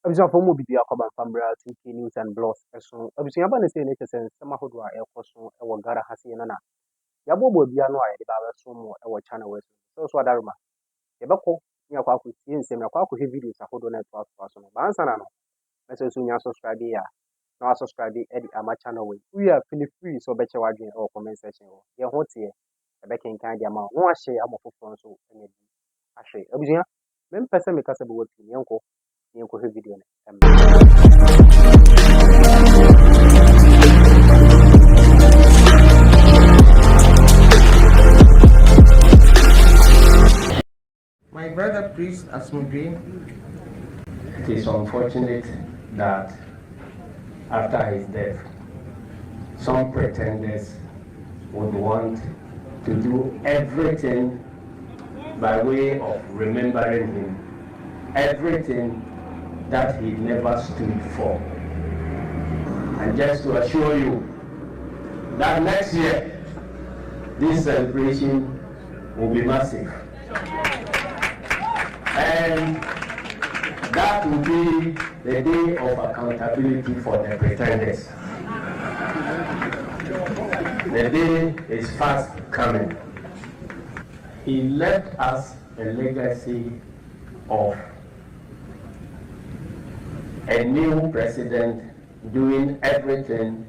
Abusua for mo bibi akoba famra 2K News and Blogs eso abusua ba ne say ne kese nsema hodo a ekoso e wo gara hase ye na yabobo bia no a ye ba so mo e wo channel we so adaruma ye beko ni akwa akosie nsem na akwa akohwe videos ahodo na to aso no ba ansa na no message so nya subscribe ya na subscribe e di ama channel we we are feel free so be che wadwen e comment section wo ye ho tie e be kenkan dia ma ho ahye amofofo so ene di ahye abusua mem pese me kase be wo ti yenko video My brother priest Asmugri, it is unfortunate that after his death, some pretenders would want to do everything by way of remembering him, everything that he never stood for. And just to assure you that next year, this celebration will be massive. And that will be the day of accountability for the pretenders. The day is fast coming. He left us a legacy of a new president doing everything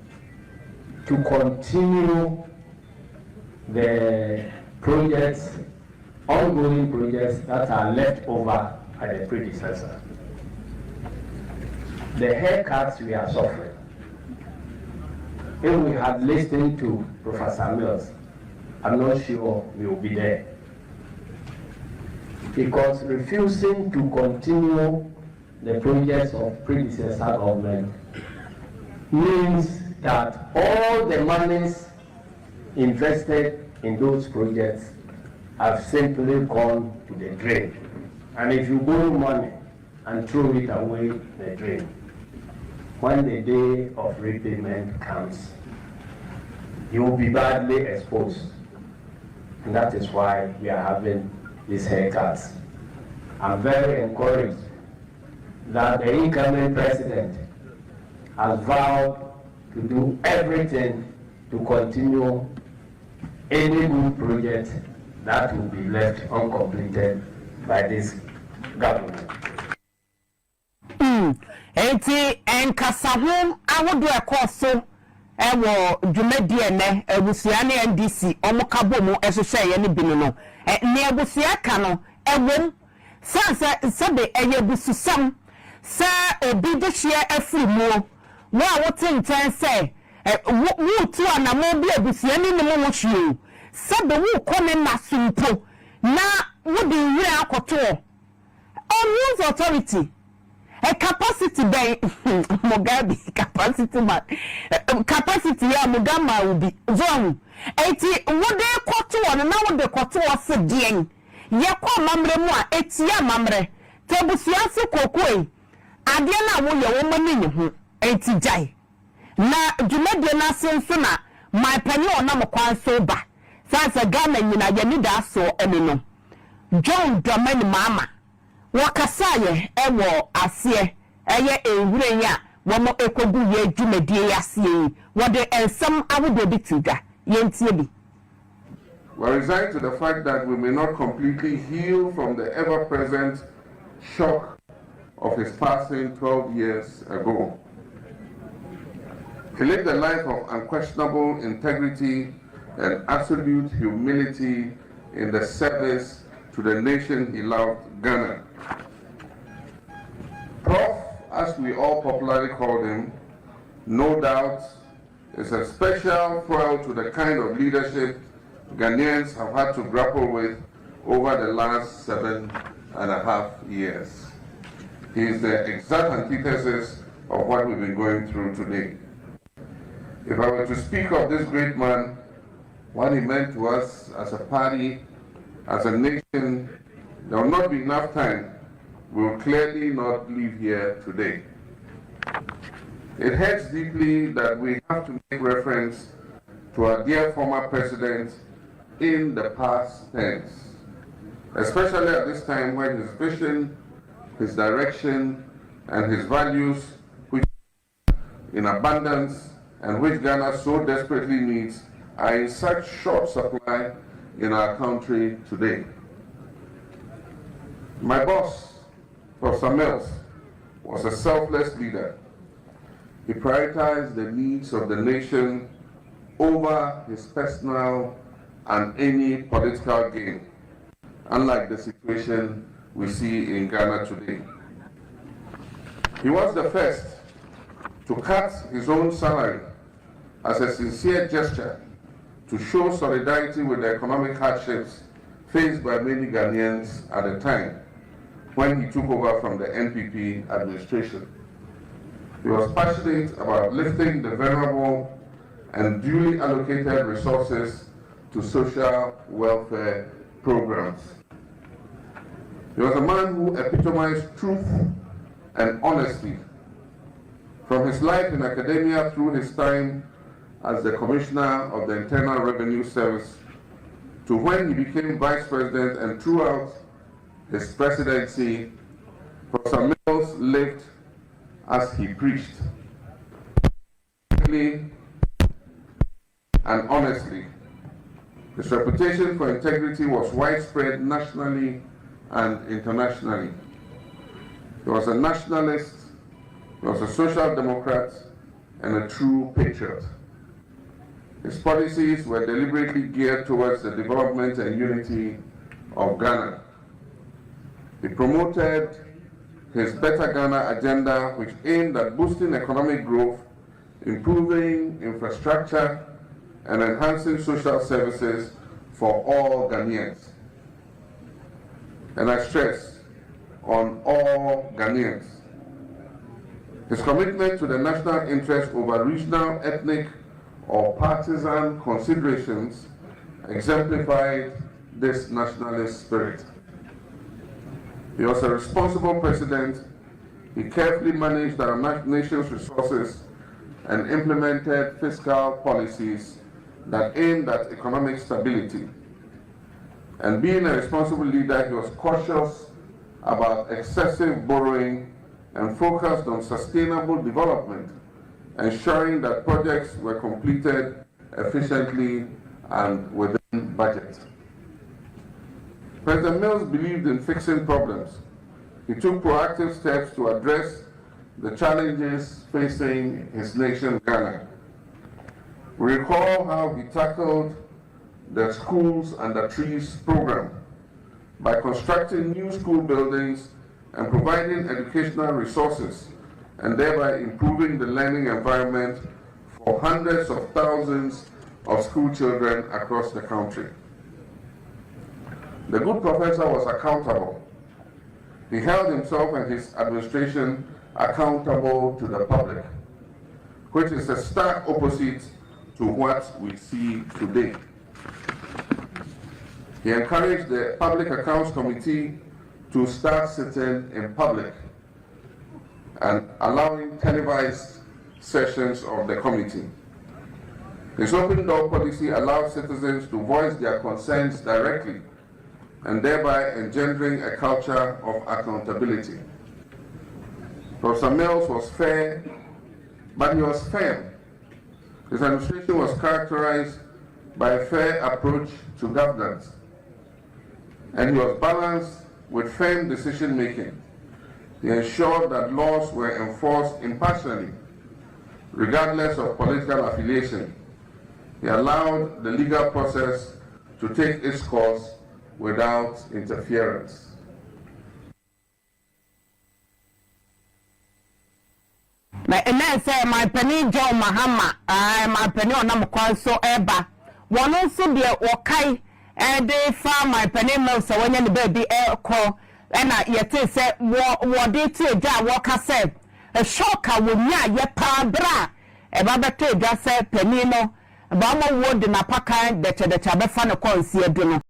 to continue the projects, ongoing projects that are left over at the predecessor. The haircuts we are suffering. If we had listened to Professor Mills, I'm not sure we will be there. Because refusing to continue the projects of predecessor government means that all the monies invested in those projects have simply gone to the drain. And if you borrow money and throw it away the drain, when the day of repayment comes, you will be badly exposed. And that is why we are having these haircuts. I'm very encouraged that the incoming president has vowed to do everything to continue any good project that will be left uncompleted by this government. Enti enkasahom awodo ekoso ewo dwumadie ne abusua ne NDC omukabo mu ehwehwe ye ne binu no ne abusua ka no ewom sansa sebe eye bususam sa obi de hye afiri mu wo a wote nten se wo tu anamo bi abusua ne mu wo hye sebe wo kone nasumpo na wo de wire akoto on authority a capacity by Mugabe capacity man capacity ya Mugama will be zone 80 what they quarter one and now the quarter was a dien ye kwa mamre mu a etia mamre tebusuase kokoi ade na wo ye wo mani ne ho 80 jai na dwumade na senso na my penny ona mo kwan so ba sansa Ghana nyina ye ni da so eni no John Dramani Mahama wakasaye ewo asie eye ewure ya womo ekogu ye dwumadie asie wode ensam awodo bitida yentie bi. We resign to the fact that we may not completely heal from the ever-present shock of his passing 12 years ago. He lived a life of unquestionable integrity and absolute humility in the service to the nation he loved, Ghana. Prof, as we all popularly called him, no doubt is a special foil to the kind of leadership Ghanaians have had to grapple with over the last 7.5 years. He is the exact antithesis of what we've been going through today. If I were to speak of this great man, what he meant to us as a party, as a nation, there will not be enough time. We will clearly not leave here today. It hurts deeply that we have to make reference to our dear former president in the past tense, especially at this time when his vision, his direction, and his values, which in abundance and which Ghana so desperately needs, are in such short supply in our country today. My boss, Atta Mills, was a selfless leader. He prioritized the needs of the nation over his personal and any political gain, unlike the situation we see in Ghana today. He was the first to cut his own salary as a sincere gesture to show solidarity with the economic hardships faced by many Ghanaians at the time when he took over from the NPP administration. He was passionate about lifting the vulnerable and duly allocated resources to social welfare programs. He was a man who epitomized truth and honesty. From his life in academia through his time as the Commissioner of the Internal Revenue Service to when he became Vice President and throughout his presidency, Atta Mills lived as he preached, and honestly. His reputation for integrity was widespread nationally and internationally. He was a nationalist, he was a social democrat, and a true patriot. His policies were deliberately geared towards the development and unity of Ghana. He promoted his Better Ghana agenda, which aimed at boosting economic growth, improving infrastructure, and enhancing social services for all Ghanaians. And I stress, on all Ghanaians. His commitment to the national interest over regional, ethnic, or partisan considerations exemplified this nationalist spirit. He was a responsible president. He carefully managed our nation's resources and implemented fiscal policies that aimed at economic stability. And being a responsible leader, he was cautious about excessive borrowing and focused on sustainable development, ensuring that projects were completed efficiently and within budget. President Mills believed in fixing problems. He took proactive steps to address the challenges facing his nation, Ghana. We recall how he tackled the Schools Under Trees program by constructing new school buildings and providing educational resources, and thereby improving the learning environment for hundreds of thousands of school children across the country. The good professor was accountable. He held himself and his administration accountable to the public, which is a stark opposite to what we see today. He encouraged the Public Accounts Committee to start sitting in public and allowing televised sessions of the committee. His open door policy allowed citizens to voice their concerns directly and thereby engendering a culture of accountability. Atta Mills was fair, but he was firm. His administration was characterized by a fair approach to governance, and he was balanced with firm decision-making. He ensured that laws were enforced impartially, regardless of political affiliation. He allowed the legal process to take its course without interference. And say my penny John Mahama, my penny on Namakwan so eba. One also be a wakai, and they found my penny most when the baby air call, and I yet say, what did say, Walker said, a shocker will ya ye padra, a baba just said penino, Bama wood in a packer that the Chabafana call see a dinner.